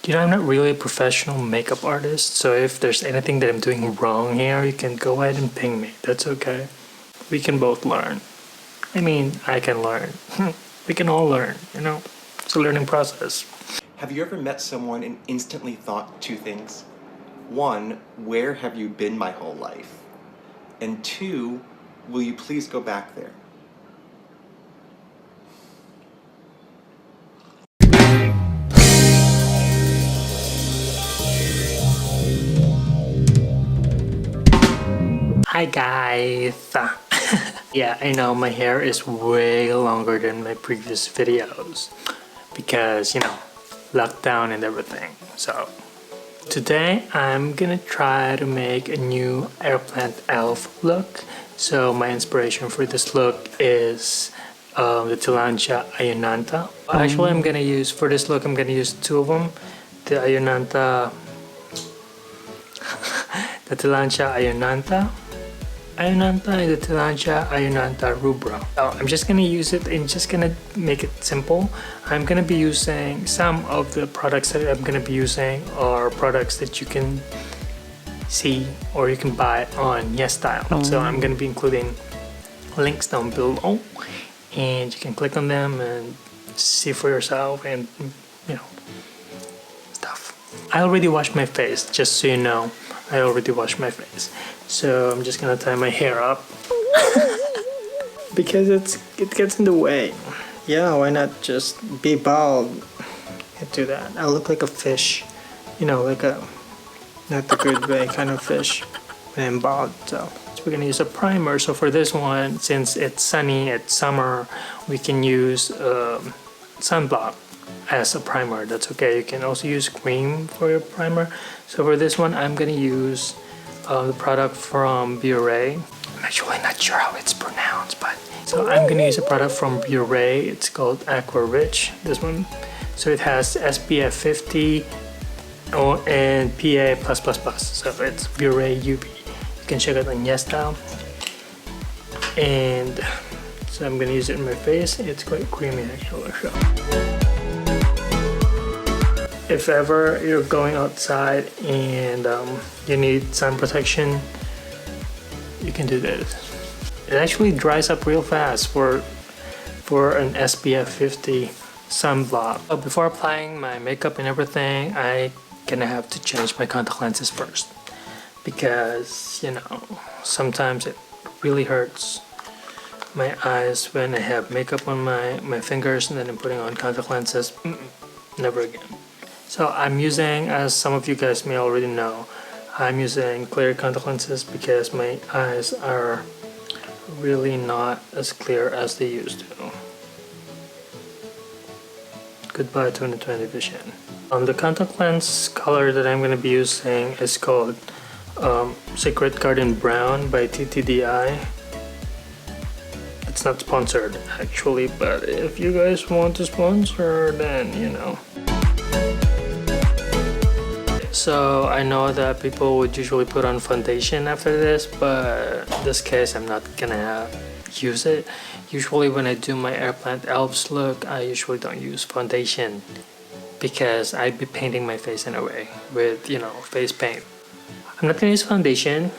You know, I'm not really a professional makeup artist, so if there's anything that I'm doing wrong here, you can go ahead and ping me. That's okay. We can both learn. I mean, I can learn. We can all learn, you know? It's a learning process. Have you ever met someone and instantly thought two things? One, where have you been my whole life? And two, will you please go back there? Hi guys! Yeah, I know my hair is way longer than my previous videos because, you know, lockdown and everything. So today I'm gonna try to make a new airplant elf look. So my inspiration for this look is the Tillandsia Ayunanta. Actually, I'm gonna use, for this look, I'm gonna use two of them. The Ayunanta, the Tillandsia Ayunanta and the Tillandsia Ayunanta rubra. So I'm just gonna use it and just gonna make it simple. I'm gonna be using some of the products that I'm gonna be using are products that you can see or you can buy on YesStyle. So I'm gonna be including links down below and you can click on them and see for yourself and, you know, stuff. I already washed my face, just so you know. I already washed my face. So I'm just gonna tie my hair up because it gets in the way. Yeah, why not just be bald? Can't do that. I'll look like a fish, you know, like a not the good way kind of fish when I'm bald. So we're gonna use a primer. So for this one, since it's sunny, it's summer, we can use sunblock as a primer. That's okay. You can also use cream for your primer. So for this one, I'm gonna use the product from Biore. I'm actually not sure how it's pronounced, but so I'm gonna use a product from Biore. It's called Aqua Rich. This one. So it has SPF 50 and PA+++. So it's Biore UV. You can check it on YesStyle. And so I'm gonna use it in my face. It's quite creamy actually. So if ever you're going outside and you need sun protection, you can do this. It actually dries up real fast for an SPF 50 sunblock. So before applying my makeup and everything, I gonna have to change my contact lenses first because, you know, sometimes it really hurts my eyes when I have makeup on my fingers and then I'm putting on contact lenses. Never again. So I'm using, as some of you guys may already know, I'm using clear contact lenses because my eyes are really not as clear as they used to. Goodbye 2020 vision. The contact lens color that I'm going to be using is called Secret Garden Brown by TTDI. It's not sponsored actually, but if you guys want to sponsor, then you know. So I know that people would usually put on foundation after this, but in this case I'm not gonna use it. Usually when I do my Airplant Elves look, I usually don't use foundation because I'd be painting my face anyway with, you know, face paint. I'm not gonna use foundation.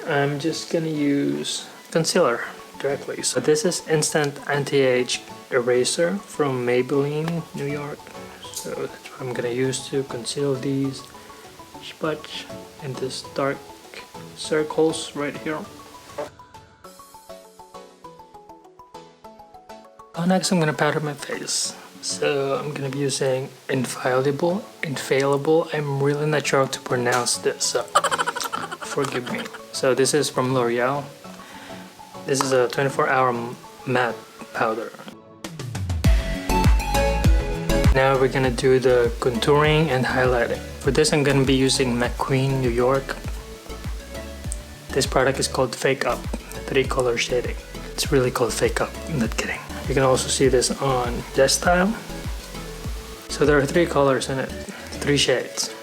I'm just gonna use concealer directly. So this is Instant Anti-Age Eraser from Maybelline, New York. So that's what I'm gonna use to conceal these spots in this dark circles right here. Next I'm gonna powder my face. So I'm gonna be using Infaillible. I'm really not sure how to pronounce this, so forgive me. So this is from L'Oréal. This is a 24-hour matte powder. Now we're gonna do the contouring and highlighting. For this I'm gonna be using MACQUEEN New York. This product is called Fake Up, 3-color shading. It's really called Fake Up, I'm not kidding. You can also see this on YesStyle. So there are 3 colors in it, 3 shades.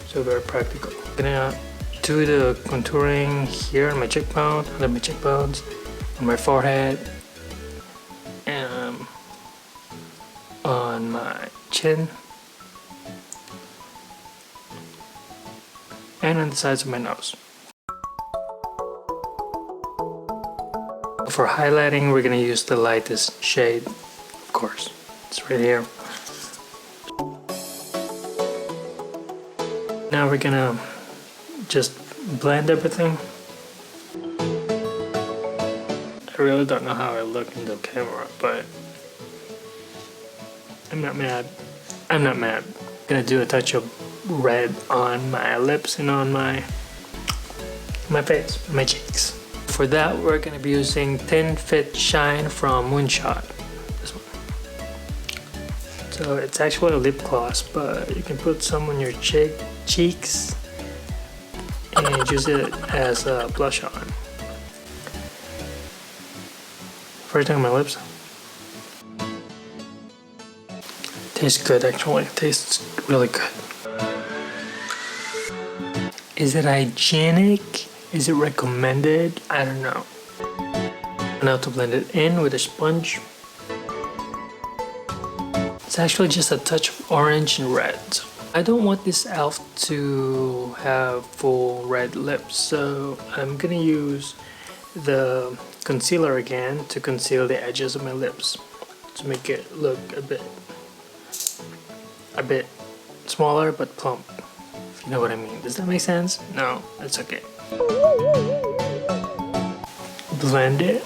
So very practical. I'm gonna do the contouring here on my cheekbone, under my cheekbones, on my forehead, and on my chin, and on the sides of my nose. For highlighting, we're gonna use the lightest shade, of course. It's right here. Now we're gonna just blend everything. I really don't know how I look in the camera, but I'm not mad. I'm not mad. I'm gonna do a touch of red on my lips and on my face, my cheeks. For that, we're gonna be using Tintfit Shine from Moonshot. This one. So it's actually a lip gloss, but you can put some on your cheeks and use it as a blush on. First thing on my lips. Tastes good, actually. Tastes really good. Is it hygienic? Is it recommended? I don't know. Now to blend it in with a sponge. It's actually just a touch of orange and red. I don't want this elf to have full red lips, so I'm gonna use the concealer again to conceal the edges of my lips to make it look a bit smaller but plump, if you know what I mean. Does that make sense? No, that's okay. Blend it.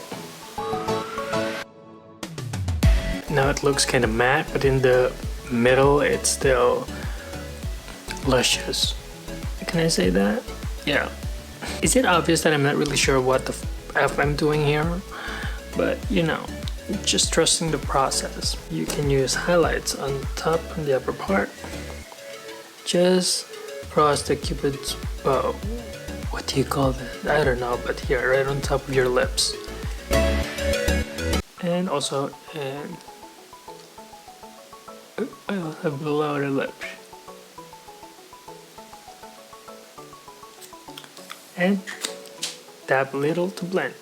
Now it looks kind of matte, but in the middle it's still luscious. Can I say that? Yeah. Is it obvious that I'm not really sure what the F I'm doing here? But you know, just trusting the process. You can use highlights on top and the upper part. Just cross the cupid's bow. What do you call that? I don't know, but here, right on top of your lips. And also below the lips. And dab a little to blend.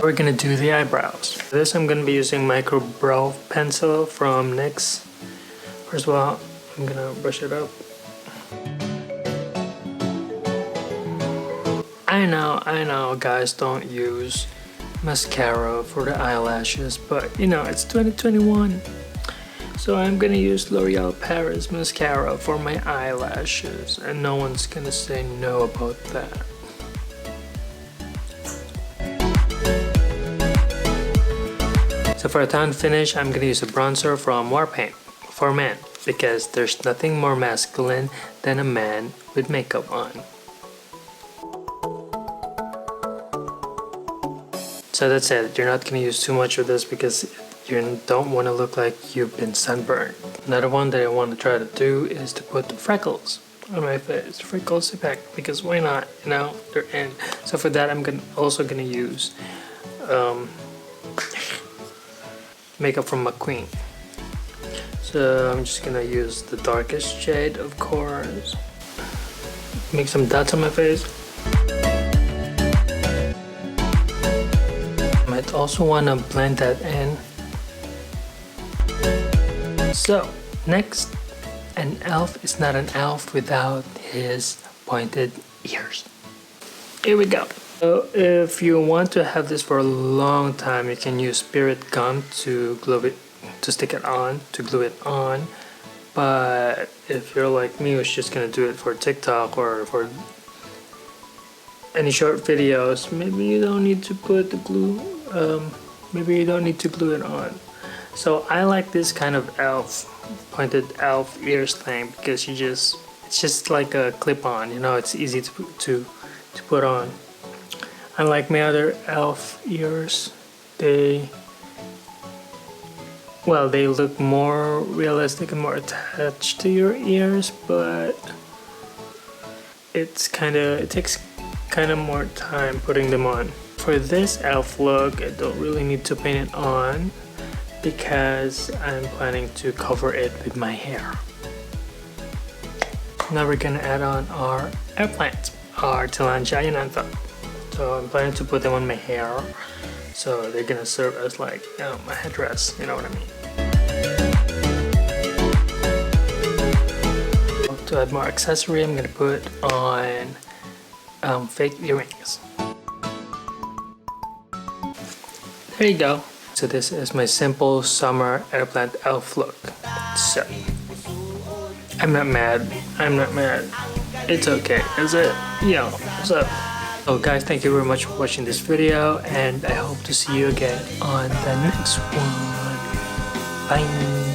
We're gonna do the eyebrows. For this, I'm gonna be using micro brow pencil from NYX. First of all, I'm gonna brush it up. I know guys don't use mascara for the eyelashes, but you know, it's 2021. So I'm gonna use L'Oréal Paris mascara for my eyelashes, and no one's gonna say no about that. So for a tan finish, I'm gonna use a bronzer from Watery for men, because there's nothing more masculine than a man with makeup on. So that's it. You're not gonna use too much of this because you don't want to look like you've been sunburned. Another one that I want to try to do is to put freckles on my face. Freckles effect, because why not? You know, they're in. So for that, I'm also gonna use makeup from MACQUEEN. So I'm just gonna use the darkest shade, of course. Make some dots on my face. Might also wanna blend that in. So next, an elf is not an elf without his pointed ears. Here we go. So if you want to have this for a long time, you can use spirit gum to glue it, to stick it on, to glue it on. But if you're like me, who's just gonna do it for TikTok or for any short videos, maybe you don't need to put the glue. Maybe you don't need to glue it on. So I like this kind of elf, pointed elf ears thing, because it's just like a clip-on. You know, it's easy to put on. Unlike my other elf ears, they look more realistic and more attached to your ears, but it takes kind of more time putting them on. For this elf look, I don't really need to paint it on because I'm planning to cover it with my hair. Now we're gonna add on our eggplant, our tilapia and antha. So I'm planning to put them on my hair, so they're gonna serve as like my headdress, you know what I mean. To add more accessory, I'm gonna put on fake earrings. There you go. So this is my simple summer eggplant elf look. So I'm not mad. I'm not mad. It's okay. Is it? Yeah. What's up? So guys, thank you very much for watching this video, and I hope to see you again on the next one. Bye.